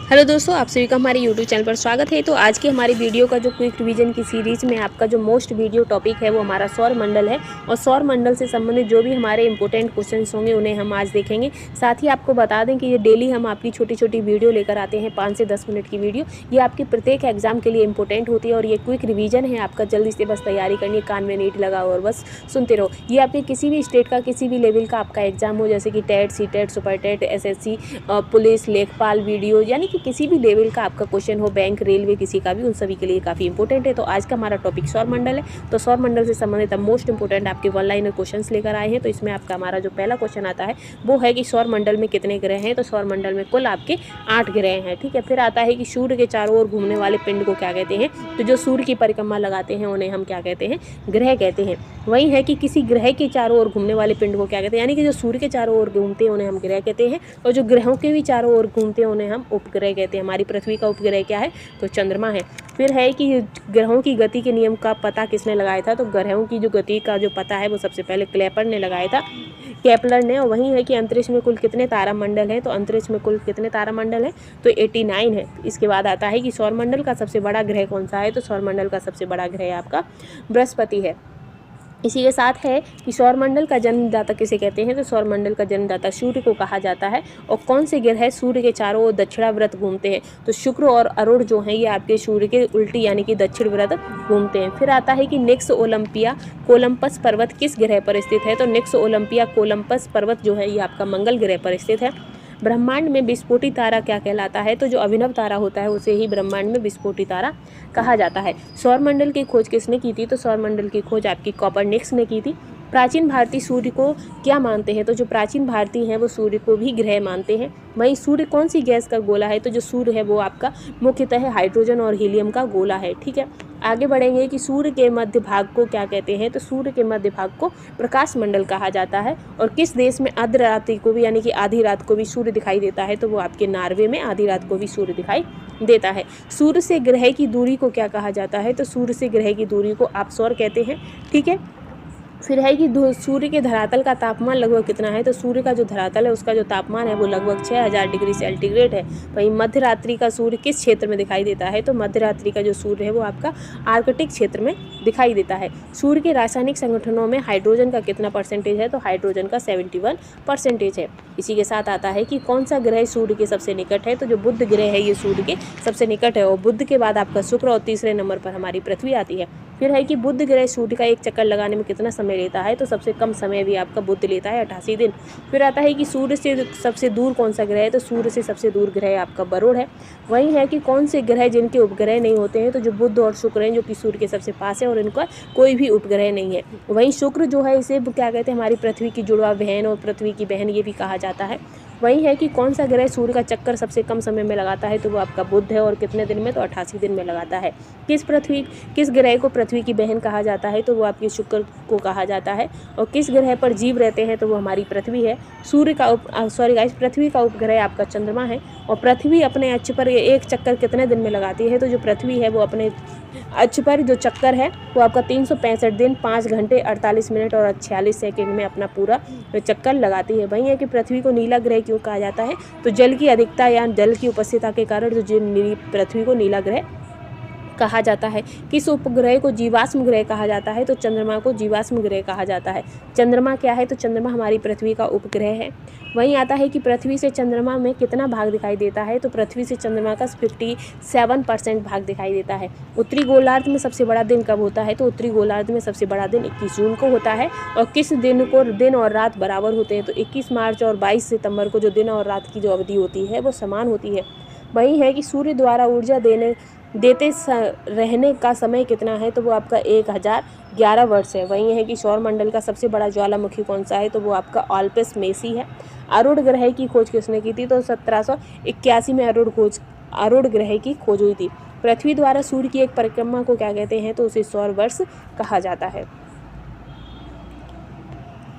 Hello दोस्तों, आप सभी का हमारे यूट्यूब चैनल पर स्वागत है। तो आज की हमारी वीडियो का जो क्विक रिवीजन की सीरीज़ में आपका जो मोस्ट वीडियो टॉपिक है वो हमारा सौर मंडल है। और सौर मंडल से संबंधित जो भी हमारे इंपॉर्टेंट क्वेश्चंस होंगे उन्हें हम आज देखेंगे। साथ ही आपको बता दें कि ये डेली हम आपकी छोटी छोटी वीडियो लेकर आते हैं, 5 से 10 मिनट की वीडियो। ये आपके प्रत्येक एग्जाम के लिए इंपॉर्टेंट होती है और ये क्विक रिवीजन है आपका। जल्दी से बस तैयारी करनी है, कान में नीट लगाओ और बस सुनते रहो। ये आपके किसी भी स्टेट का, किसी भी लेवल का आपका एग्जाम हो, जैसे कि TET, C TET, super TET, SSC, police, लेखपाल, वीडियो, यानी कि किसी भी लेवल का आपका क्वेश्चन हो, बैंक, रेलवे, किसी का भी, उन सभी के लिए काफ़ी इंपॉर्टेंट है। तो आज का हमारा टॉपिक सौर मंडल है। तो सौर मंडल से संबंधित हम मोस्ट इंपॉर्टेंट आपके वन लाइनर क्वेश्चंस लेकर आए हैं। तो इसमें आपका हमारा जो पहला क्वेश्चन आता है वो है कि सौर मंडल में कितने ग्रह हैं। तो सौर मंडल में कुल आपके 8 ग्रह हैं। ठीक है। फिर आता है कि सूर्य के चारों ओर घूमने वाले पिंड को क्या कहते हैं। तो जो सूर्य की परिक्रमा लगाते हैं उन्हें हम क्या कहते हैं, ग्रह कहते हैं। वही है कि किसी ग्रह के चारों ओर घूमने वाले पिंड को क्या कहते हैं, यानी कि जो सूर्य के चारों ओर घूमते हैं उन्हें हम ग्रह कहते हैं। और जो ग्रहों के भी चारों ओर घूमते हैं उन्हें हम उपग्रह कहते हैं। हमारी पृथ्वी का उपग्रह क्या है, तो चंद्रमा है। फिर है कि ग्रहों की गति के नियम का पता किसने लगाया था। तो ग्रहों की जो गति का जो पता है वो सबसे पहले केपलर ने लगाया था, केपलर ने। और वही है कि अंतरिक्ष में कुल कितने तारामंडल हैं। तो अंतरिक्ष में कुल कितने तारामंडल हैं, तो 89 है। इसके बाद आता है कि सौरमंडल का सबसे बड़ा ग्रह कौन सा है। तो सौरमंडल का सबसे बड़ा ग्रह आपका बृहस्पति है। इसी के साथ है कि सौरमंडल का जन्मदाता किसे कहते हैं। तो सौरमंडल का जन्मदाता सूर्य को कहा जाता है। और कौन से ग्रह सूर्य के चारों ओर दक्षिणाव्रत घूमते हैं। तो शुक्र और अरुण जो हैं ये आपके सूर्य के उल्टी यानी कि दक्षिण व्रत घूमते हैं। फिर आता है कि नेक्स ओलंपिया कोलंबस पर्वत किस ग्रह पर स्थित है। तो नेक्स ओलंपिया कोलंबस पर्वत जो है ये आपका मंगल ग्रह पर स्थित है। ब्रह्मांड में विस्फोटी तारा क्या कहलाता है। तो जो अभिनव तारा होता है उसे ही ब्रह्मांड में विस्फोटी तारा कहा जाता है। सौरमंडल की खोज किसने की थी। तो सौरमंडल की खोज आपकी कोपरनिकस ने की थी। प्राचीन भारतीय सूर्य को क्या मानते हैं। तो जो प्राचीन भारतीय हैं वो सूर्य को भी ग्रह मानते हैं। वहीं सूर्य कौन सी गैस का गोला है। तो जो सूर्य है वो आपका मुख्यतः हाइड्रोजन और हीलियम का गोला है। ठीक है। आगे बढ़ेंगे कि सूर्य के मध्य भाग को क्या कहते हैं। तो सूर्य के मध्य भाग को प्रकाश मंडल कहा जाता है। और किस देश में अर्धरात्रि को भी यानी कि आधी रात को भी सूर्य दिखाई देता है। तो वो आपके नॉर्वे में आधी रात को भी सूर्य दिखाई देता है। सूर्य से ग्रह की दूरी को क्या कहा जाता है। तो सूर्य से ग्रह की दूरी को अपसौर कहते हैं। ठीक है। फिर है कि सूर्य के धरातल का तापमान लगभग कितना है। तो सूर्य का जो धरातल है उसका जो तापमान है वो लगभग 6000 डिग्री सेंटीग्रेड है। वहीं मध्य रात्रि का सूर्य किस क्षेत्र में दिखाई देता है। तो मध्य रात्रि का जो सूर्य है वो आपका आर्कटिक क्षेत्र में दिखाई देता है। सूर्य के रासायनिक संगठनों में हाइड्रोजन का कितना परसेंटेज है। तो हाइड्रोजन का 71% है। इसी के साथ आता है कि कौन सा ग्रह सूर्य के सबसे निकट है। तो जो बुध ग्रह है ये सूर्य के सबसे निकट है। और बुध के बाद आपका शुक्र और तीसरे नंबर पर हमारी पृथ्वी आती है। फिर है कि बुध ग्रह सूर्य का एक चक्कर लगाने में कितना समय लेता है। तो सबसे कम समय भी आपका बुध लेता है, 88 दिन। फिर आता है कि सूर्य से सबसे दूर कौन सा ग्रह है। तो सूर्य से सबसे दूर ग्रह आपका वरुण है। वही है कि कौन से ग्रह जिनके उपग्रह नहीं होते हैं। तो जो बुध और शुक्र हैं जो कि सूर्य के सबसे पास है और इनका कोई भी उपग्रह नहीं है। वहीं शुक्र जो है इसे क्या कहते हैं, हमारी पृथ्वी की जुड़वा बहन और पृथ्वी की बहन ये भी कहा जाता है। वही है कि कौन सा ग्रह सूर्य का चक्कर सबसे कम समय में लगाता है। तो वो आपका बुध है। और कितने दिन में, तो 88 दिन में लगाता है। किस ग्रह को पृथ्वी की बहन कहा जाता है। तो वो आपके शुक्र को कहा जाता है। और किस ग्रह पर जीव रहते हैं। तो वो हमारी पृथ्वी है। पृथ्वी का उपग्रह आपका चंद्रमा है। और पृथ्वी अपने अक्ष पर एक चक्कर कितने दिन में लगाती है। तो जो पृथ्वी है वो अपने अक्ष पर जो चक्कर है वो आपका 365 दिन 5 घंटे 48 मिनट और 46 सेकंड में अपना पूरा चक्कर लगाती है। वही है कि पृथ्वी को नीला ग्रह क्यों कहा जाता है। तो जल की अधिकता या जल की उपस्थिति के कारण जो पृथ्वी को नीला ग्रह कहा जाता है। किस उपग्रह को जीवाश्म ग्रह कहा जाता है। तो चंद्रमा को जीवाश्म ग्रह कहा जाता है। चंद्रमा क्या है। तो चंद्रमा हमारी पृथ्वी का उपग्रह है। वहीं आता है कि पृथ्वी से चंद्रमा में कितना भाग दिखाई देता है। तो पृथ्वी से चंद्रमा का 57% भाग दिखाई देता है। उत्तरी गोलार्ध में सबसे बड़ा दिन कब होता है। तो उत्तरी गोलार्ध में सबसे बड़ा दिन 21 जून को होता है। और किस दिन को दिन और रात बराबर होते हैं। तो 21 मार्च और 22 सितंबर को जो दिन और रात की जो अवधि होती है वो समान होती है। वही है कि सूर्य द्वारा ऊर्जा देते रहने का समय कितना है। तो वो आपका 1011 वर्ष है। वही है कि सौरमंडल का सबसे बड़ा ज्वालामुखी कौन सा है। तो वो आपका ऑल्पस मेसी है। अरुण ग्रह की खोज किसने की थी। तो 1781 में अरुण ग्रह की खोज हुई थी। पृथ्वी द्वारा सूर्य की एक परिक्रमा को क्या कहते हैं। तो उसे सौर वर्ष कहा जाता है।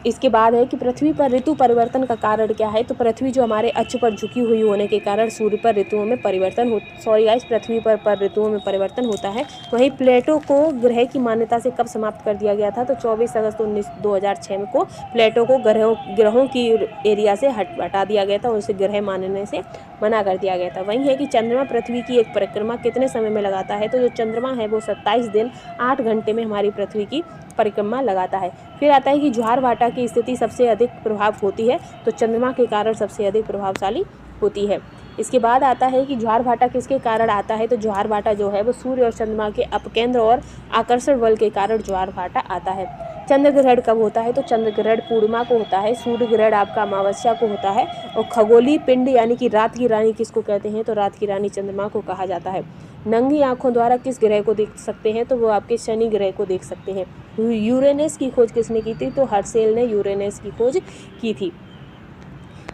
इसके बाद है कि पृथ्वी पर ऋतु परिवर्तन का कारण क्या है। तो पृथ्वी जो हमारे अक्ष पर झुकी हुई होने के कारण सूर्य पर ऋतुओं में परिवर्तन पृथ्वी पर ऋतुओं में परिवर्तन होता है। वहीं प्लेटो को ग्रह की मान्यता से कब समाप्त कर दिया गया था। तो 24 अगस्त 2006 को प्लेटो को ग्रहों की एरिया से हटा दिया गया था, उसे ग्रह मानने से मना कर दिया गया था। वहीं है कि चंद्रमा पृथ्वी की एक परिक्रमा कितने समय में लगाता है। तो जो चंद्रमा है वो 27 दिन 8 घंटे में हमारी पृथ्वी की परिक्रमा लगाता है। फिर आता है कि ज्वार-भाटा की स्थिति सबसे अधिक प्रभाव होती है। तो चंद्रमा के कारण सबसे अधिक प्रभावशाली होती है। इसके बाद आता है कि ज्वार-भाटा किसके कारण आता है। तो ज्वार-भाटा जो है वो सूर्य और चंद्रमा के अपकेंद्र और आकर्षण बल के कारण ज्वार-भाटा आता है। चंद्र ग्रहण कब होता है। तो चंद्र ग्रहण पूर्णिमा को होता है। सूर्य ग्रहण आपका अमावस्या को होता है। और खगोलीय पिंड यानी कि रात की रानी किसको कहते हैं। तो रात की रानी चंद्रमा को कहा जाता है। नंगी आंखों द्वारा किस ग्रह को देख सकते हैं। तो वो आपके शनि ग्रह को देख सकते हैं। यूरेनस की खोज किसने की थी। तो हर्शेल ने यूरेनस की खोज की थी।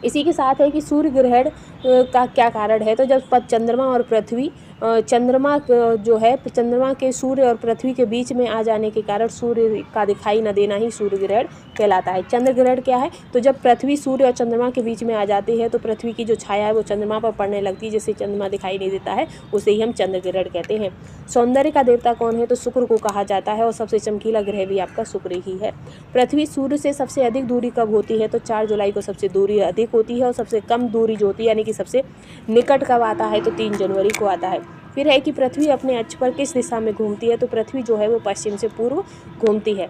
इसी के साथ है कि सूर्य ग्रहण का क्या कारण है। तो जब चंद्रमा और पृथ्वी चंद्रमा के सूर्य और पृथ्वी के बीच में आ जाने के कारण सूर्य का दिखाई न देना ही सूर्य ग्रहण कहलाता है। चंद्र ग्रहण क्या है। तो जब पृथ्वी सूर्य और चंद्रमा के बीच में आ जाती है तो पृथ्वी की जो छाया है वो चंद्रमा पर पड़ने लगती है, जिससे चंद्रमा दिखाई नहीं देता है, उसे ही हम चंद्र ग्रहण कहते हैं। सौंदर्य का देवता कौन है। तो शुक्र को कहा जाता है और सबसे चमकीला ग्रह भी आपका शुक्र ही है। पृथ्वी सूर्य से सबसे अधिक दूरी कब होती है। तो 4 जुलाई को सबसे दूरी अधिक होती है। और सबसे कम दूरी जो होती है यानी कि सबसे निकट कब आता है। तो 3 जनवरी को आता है। फिर है कि पृथ्वी अपने अक्ष पर किस दिशा में घूमती है। तो पृथ्वी जो है वो पश्चिम से पूर्व घूमती है।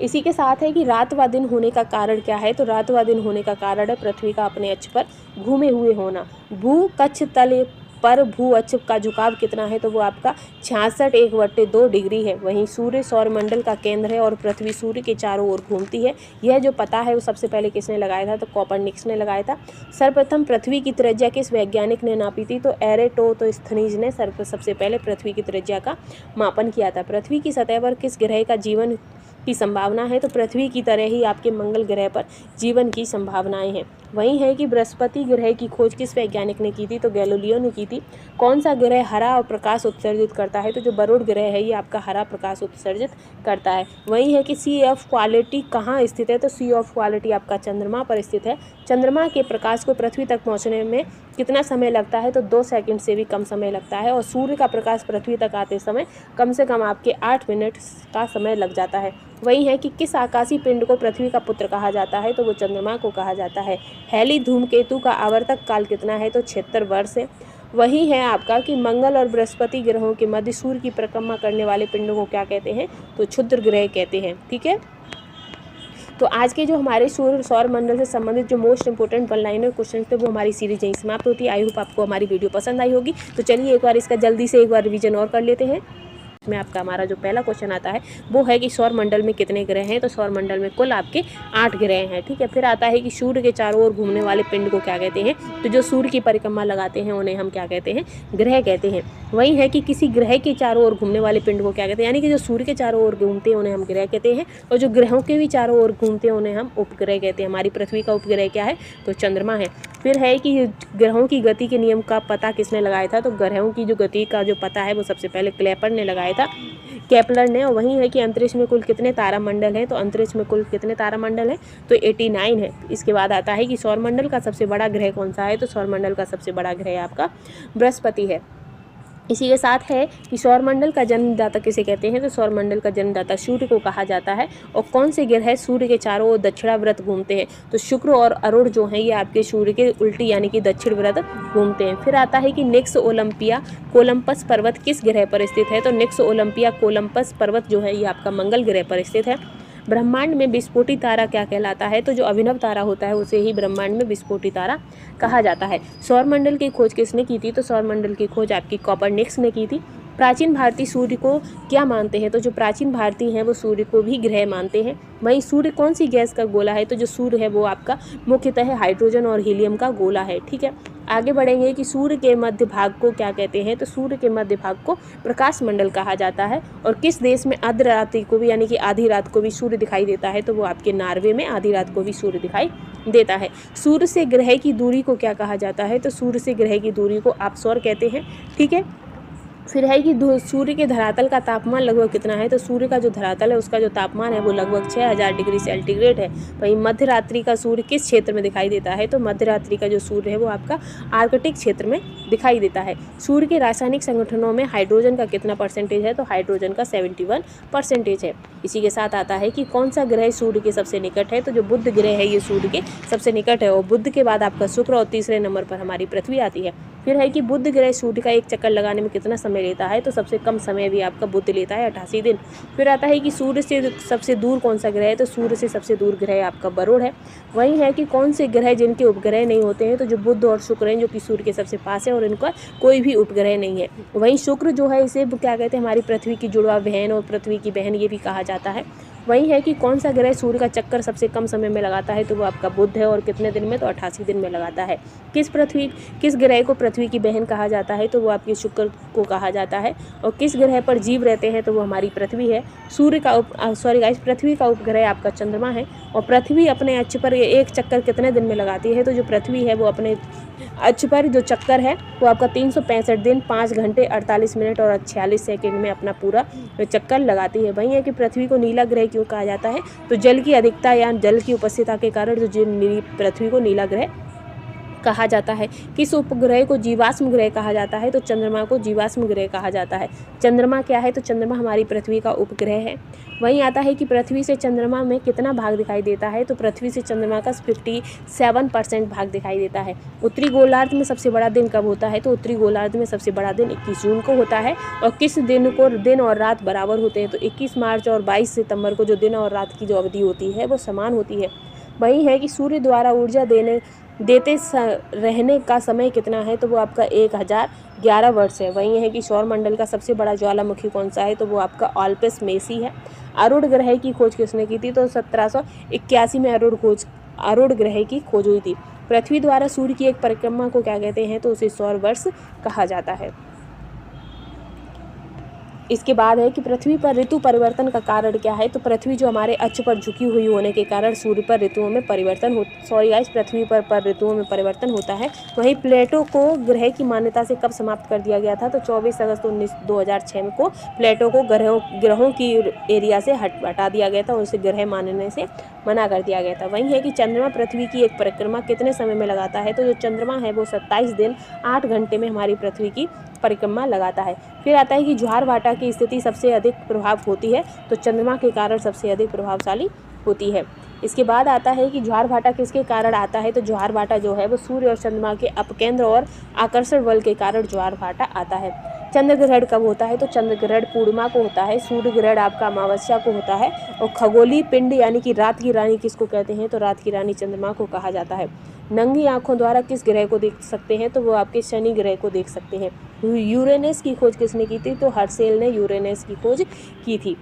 इसी के साथ है कि रात व दिन होने का कारण क्या है। तो रात व दिन होने का कारण है पृथ्वी का अपने अक्ष पर घूमे हुए होना। भू कक्ष तल पर भू अक्ष का झुकाव कितना है। तो वो आपका 66 1/2 डिग्री है। वहीं सूर्य सौरमंडल का केंद्र है और पृथ्वी सूर्य के चारों ओर घूमती है। यह जो पता है वो सबसे पहले किसने लगाया था। तो कोपरनिकस ने लगाया था। सर्वप्रथम पृथ्वी की त्रिज्या किस वैज्ञानिक ने नापी थी। तो एरेटोस्थनीज ने सबसे पहले पृथ्वी की त्रिज्या का मापन किया था। पृथ्वी की सतह पर किस ग्रह का जीवन की संभावना है। तो पृथ्वी की तरह ही आपके मंगल ग्रह पर जीवन की संभावनाएं हैं। वही है कि बृहस्पति ग्रह की खोज किस वैज्ञानिक ने की थी। तो गैलीलियो ने की थी। कौन सा ग्रह हरा और प्रकाश उत्सर्जित करता है। तो जो वरुण ग्रह है ये आपका हरा प्रकाश उत्सर्जित करता है। वही है कि सी ऑफ क्वालिटी कहाँ स्थित है। तो सी ऑफ क्वालिटी आपका चंद्रमा पर स्थित है। चंद्रमा के प्रकाश को पृथ्वी तक पहुँचने में कितना समय लगता है। तो 2 सेकंड से भी कम समय लगता है। और सूर्य का प्रकाश पृथ्वी तक आते समय कम से कम आपके 8 मिनट का समय लग जाता है। वही है कि किस आकाशीय पिंड को पृथ्वी का पुत्र कहा जाता है। तो वो चंद्रमा को कहा जाता है। हैली धूमकेतु का आवर्तक काल कितना है। तो 76 वर्ष है। वही है आपका कि मंगल और बृहस्पति ग्रहों के मध्य सूर्य की परिक्रमा करने वाले पिंडों को क्या कहते हैं। तो क्षुद्र ग्रह कहते हैं। ठीक है। तो आज के जो हमारे सौर मंडल से संबंधित जो most important one liner question थे वो हमारी सीरीज यहीं समाप्त होती है। आई होप आपको हमारी वीडियो पसंद आई होगी। तो चलिए एक बार इसका जल्दी से एक बार रिवीजन और कर लेते हैं। में आपका हमारा जो पहला क्वेश्चन आता है वो है कि सौर मंडल में कितने ग्रह हैं। तो सौर मंडल में कुल आपके 8 ग्रह हैं। ठीक है। फिर आता है कि सूर्य के चारों ओर घूमने वाले पिंड को क्या कहते हैं। तो जो सूर्य की परिक्रमा लगाते हैं उन्हें हम क्या कहते हैं। ग्रह कहते हैं। वही है कि किसी ग्रह के चारों ओर घूमने वाले पिंड को क्या कहते हैं। यानी कि जो सूर्य के चारों ओर घूमते हैं उन्हें हम ग्रह कहते हैं। और जो ग्रहों के भी चारों ओर घूमते हैं उन्हें हम उपग्रह कहते हैं। हमारी पृथ्वी का उपग्रह क्या है। तो चंद्रमा है। फिर है कि ग्रहों की गति के नियम का पता किसने लगाया था। तो ग्रहों की जो गति का जो पता है वो सबसे पहले केपलर ने लगाया था। केपलर ने। और वहीं है कि अंतरिक्ष में कुल कितने तारामंडल हैं। तो अंतरिक्ष में कुल कितने तारामंडल हैं। तो 89 है। इसके बाद आता है कि सौरमंडल का सबसे बड़ा ग्रह कौन सा है। तो सौरमंडल का सबसे बड़ा ग्रह आपका बृहस्पति है। इसी के साथ है कि सौरमंडल का जन्मदाता किसे कहते हैं। तो सौरमंडल का जन्मदाता सूर्य को कहा जाता है। और कौन से ग्रह सूर्य के चारों ओर दक्षिणाव्रत घूमते हैं। तो शुक्र और अरुण जो हैं ये आपके सूर्य के उल्टी यानी कि दक्षिण व्रत घूमते हैं। फिर आता है कि निक्स ओलंपिया कोलंबस पर्वत किस ग्रह पर स्थित है। तो निक्स ओलंपिया कोलंबस पर्वत जो है ये आपका मंगल ग्रह पर स्थित है। ब्रह्मांड में विस्फोटी तारा क्या कहलाता है। तो जो अभिनव तारा होता है उसे ही ब्रह्मांड में विस्फोटी तारा कहा जाता है। सौरमंडल की खोज किसने की थी। तो सौरमंडल की खोज आपकी कोपरनिकस ने की थी। प्राचीन भारतीय सूर्य को क्या मानते हैं। तो जो प्राचीन भारतीय हैं वो सूर्य को भी ग्रह मानते हैं। वहीं सूर्य कौन सी गैस का गोला है। तो जो सूर्य है वो आपका मुख्यतः हाइड्रोजन और हीलियम का गोला है। ठीक है। आगे बढ़ेंगे कि सूर्य के मध्य भाग को क्या कहते हैं। तो सूर्य के मध्य भाग को प्रकाश मंडल कहा जाता है। और किस देश में अर्धरात्रि को भी यानी कि आधी रात को भी सूर्य दिखाई देता है। तो वो आपके नॉर्वे में आधी रात को भी सूर्य दिखाई देता है। सूर्य से ग्रह की दूरी को क्या कहा जाता है। तो सूर्य से ग्रह की दूरी को आप सौर कहते हैं। ठीक है। फिर है कि सूर्य के धरातल का तापमान लगभग कितना है, तो सूर्य का जो धरातल है उसका जो तापमान है वो लगभग 6000 डिग्री सेंटीग्रेड है। वहीं मध्य रात्रि का सूर्य किस क्षेत्र में दिखाई देता है, तो मध्य रात्रि का जो सूर्य है वो आपका आर्कटिक क्षेत्र में दिखाई देता है। सूर्य के रासायनिक संगठनों में हाइड्रोजन का कितना परसेंटेज है, तो हाइड्रोजन का 71% है। इसी के साथ आता है कि कौन सा ग्रह सूर्य के सबसे निकट है, तो जो बुध ग्रह है ये सूर्य के सबसे निकट है, और बुध के बाद आपका शुक्र और तीसरे नंबर पर हमारी पृथ्वी आती है। फिर है कि बुध ग्रह सूर्य का एक चक्कर लगाने में कितना समय लेता है, तो सबसे कम समय भी आपका बुध लेता है 88 दिन। फिर आता है कि सूर्य से सबसे दूर कौन सा ग्रह है, तो सूर्य से सबसे दूर ग्रह आपका वरुण है। वही है कि कौन से ग्रह जिनके उपग्रह नहीं होते हैं, तो जो बुध और शुक्र हैं जो कि सूर्य के सबसे पास है और इनका कोई भी उपग्रह नहीं है। वहीं शुक्र जो है इसे क्या कहते हैं, हमारी पृथ्वी की जुड़वा बहन और पृथ्वी की बहन ये भी कहा जाता है। वही है कि कौन सा ग्रह सूर्य का चक्कर सबसे कम समय में लगाता है, तो वो आपका बुध है और कितने दिन में, तो 88 दिन में लगाता है। किस ग्रह को पृथ्वी की बहन कहा जाता है, तो वो आपके शुक्र को कहा जाता है। और किस ग्रह पर जीव रहते हैं, तो वो हमारी पृथ्वी है। पृथ्वी का उपग्रह आपका चंद्रमा है। और पृथ्वी अपने अक्ष पर एक चक्कर कितने दिन में लगाती है, तो जो पृथ्वी है वो अपने अक्ष पर जो चक्कर है वो आपका 365 दिन 5 घंटे 48 मिनट और 46 सेकंड में अपना पूरा चक्कर लगाती है। वही है कि पृथ्वी को नीला ग्रह क्यों कहा जाता है, तो जल की अधिकता या जल की उपस्थिति के कारण जो पृथ्वी को नीला ग्रह कहा जाता है। किस उपग्रह को जीवाश्म ग्रह कहा जाता है, तो चंद्रमा को जीवाश्म ग्रह कहा जाता है। चंद्रमा क्या है, तो चंद्रमा हमारी पृथ्वी का उपग्रह है। वहीं आता है कि पृथ्वी से चंद्रमा में कितना भाग दिखाई देता है, तो पृथ्वी से चंद्रमा का 57% भाग दिखाई देता है। उत्तरी गोलार्ध में सबसे बड़ा दिन कब होता है, तो उत्तरी गोलार्ध में सबसे बड़ा दिन 21 जून को होता है। और किस दिन को दिन और रात बराबर होते हैं, तो 21 मार्च और 22 सितंबर को जो दिन और रात की जो अवधि होती है वो समान होती है। वही है कि सूर्य द्वारा ऊर्जा देते रहने का समय कितना है, तो वो आपका 1011 वर्ष है। वहीं है कि सौरमंडल का सबसे बड़ा ज्वालामुखी कौन सा है, तो वो आपका ऑल्पस मेसी है। आरूढ़ ग्रह की खोज किसने की थी, तो 1781 में आरूढ़ ग्रह की खोज हुई थी। पृथ्वी द्वारा सूर्य की एक परिक्रमा को क्या कहते हैं, तो उसे सौर वर्ष कहा जाता है। इसके बाद है कि पृथ्वी पर ऋतु परिवर्तन का कारण क्या है, तो पृथ्वी जो हमारे अक्ष पर झुकी हुई होने के कारण सूर्य पर ऋतुओं में परिवर्तन पृथ्वी पर ऋतुओं में परिवर्तन होता है। वहीं प्लेटो को ग्रह की मान्यता से कब समाप्त कर दिया गया था, तो 24 अगस्त 2006 को प्लेटो को ग्रहों की एरिया से हटा दिया गया था और उसे ग्रह मानने से मना कर दिया गया था। वहीं है कि चंद्रमा पृथ्वी की एक परिक्रमा कितने समय में लगाता है, तो जो चंद्रमा है वो 27 दिन 8 घंटे में हमारी पृथ्वी की परिक्रमा लगाता है। फिर आता है कि ज्वार भाटा की स्थिति सबसे अधिक प्रभाव होती है, तो चंद्रमा के कारण सबसे अधिक प्रभावशाली होती है। इसके बाद आता है कि ज्वार भाटा किसके कारण आता है, तो ज्वार भाटा जो है वो सूर्य और चंद्रमा के अपकेंद्र और आकर्षण बल के कारण ज्वार भाटा आता है। चंद्र ग्रहण कब होता है, तो चंद्र ग्रहण पूर्णिमा को होता है। सूर्य ग्रहण आपका अमावस्या को होता है। और खगोलीय पिंड यानी कि रात की रानी किसको कहते हैं, तो रात की रानी चंद्रमा को कहा जाता है। नंगी आंखों द्वारा किस ग्रह को देख सकते हैं, तो वो आपके शनि ग्रह को देख सकते हैं। यूरेनस की खोज किसने की थी, तो हर्शेल ने यूरेनस की खोज की थी।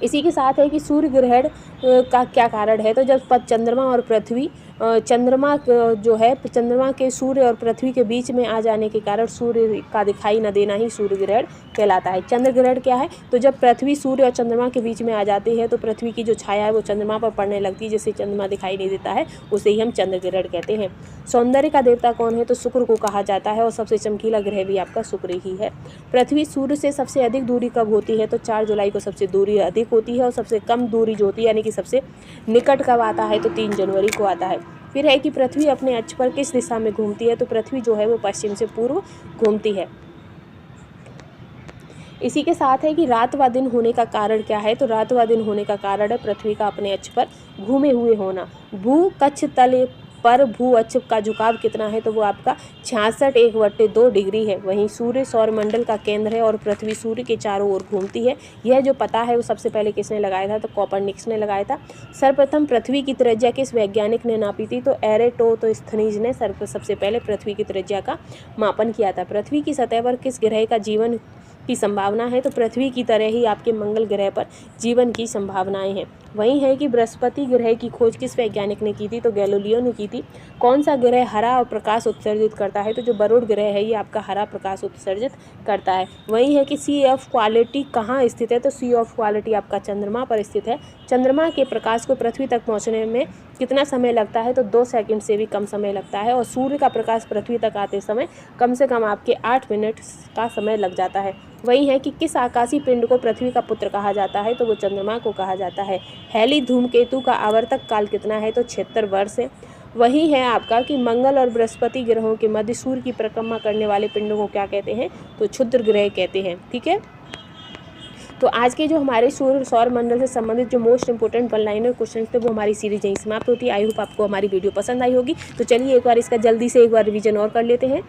इसी के साथ है कि सूर्य ग्रहण का क्या कारण है, तो जब चंद्रमा और पृथ्वी चंद्रमा के सूर्य और पृथ्वी के बीच में आ जाने के कारण सूर्य का दिखाई न देना ही सूर्य ग्रहण कहलाता है। चंद्र ग्रहण क्या है, तो जब पृथ्वी सूर्य और चंद्रमा के बीच में आ जाती है तो पृथ्वी की जो छाया है वो चंद्रमा पर पड़ने लगती है, जिससे चंद्रमा दिखाई नहीं देता है, उसे ही हम चंद्र ग्रहण कहते हैं। सौंदर्य का देवता कौन है, तो शुक्र को कहा जाता है और सबसे चमकीला ग्रह भी आपका शुक्र ही है। पृथ्वी सूर्य से सबसे अधिक दूरी कब होती है, तो 4 जुलाई को सबसे दूरी अधिक होती है। और सबसे कम दूरी जो होती है यानी कि सबसे निकट कब आता है, तो 3 जनवरी को आता है। फिर है कि पृथ्वी अपने अक्ष पर किस दिशा में घूमती है, तो पृथ्वी जो है वो पश्चिम से पूर्व घूमती है। इसी के साथ है कि रात व दिन होने का कारण क्या है, तो रात व दिन होने का कारण है पृथ्वी का अपने अक्ष पर घूमे हुए होना। भू कक्ष तल पर भू अक्ष का झुकाव कितना है, तो वो आपका 66 डिग्री है। वहीं सूर्य सौरमंडल का केंद्र है और पृथ्वी सूर्य के चारों ओर घूमती है। यह जो पता है वो सबसे पहले किसने लगाया था, तो कोपरनिकस ने लगाया था। सर्वप्रथम पृथ्वी की त्रिज्या किस वैज्ञानिक ने नापी थी, तो एरेटोस्थनीज ने सबसे पहले पृथ्वी की त्रिज्या का मापन किया था। पृथ्वी की सतह पर किस ग्रह का जीवन की संभावना है, तो पृथ्वी की तरह ही आपके मंगल ग्रह पर जीवन की संभावनाएं हैं। वही है कि बृहस्पति ग्रह की खोज किस वैज्ञानिक ने की थी, तो गैलीलियो ने की थी। कौन सा ग्रह हरा और प्रकाश उत्सर्जित करता है, तो जो वरुण ग्रह है ये आपका हरा प्रकाश उत्सर्जित करता है। वही है कि सी ऑफ क्वालिटी कहाँ स्थित है, तो सी ऑफ क्वालिटी आपका चंद्रमा पर स्थित है। चंद्रमा के प्रकाश को पृथ्वी तक पहुँचने में कितना समय लगता है, तो 2 सेकंड से भी कम समय लगता है। और सूर्य का प्रकाश पृथ्वी तक आते समय कम से कम आपके 8 मिनट का समय लग जाता है। वही है कि किस आकाशीय पिंड को पृथ्वी का पुत्र कहा जाता है, तो वो चंद्रमा को कहा जाता है। हैली धूमकेतु का आवर्तक काल कितना है, तो 76 वर्ष है। वही है आपका कि मंगल और बृहस्पति ग्रहों के मध्य सूर्य की परिक्रमा करने वाले पिंडों को क्या कहते हैं, तो क्षुद्र ग्रह कहते हैं। ठीक है, तो आज के जो हमारे सौर मंडल से संबंधित जो मोस्ट इंपोर्टेंट 1 लाइनर क्वेश्चन थे वो हमारी सीरीज यहीं समाप्त होती है। आई होप आपको हमारी वीडियो पसंद आई होगी। तो चलिए एक बार इसका जल्दी से एक बार रिवीजन और कर लेते हैं।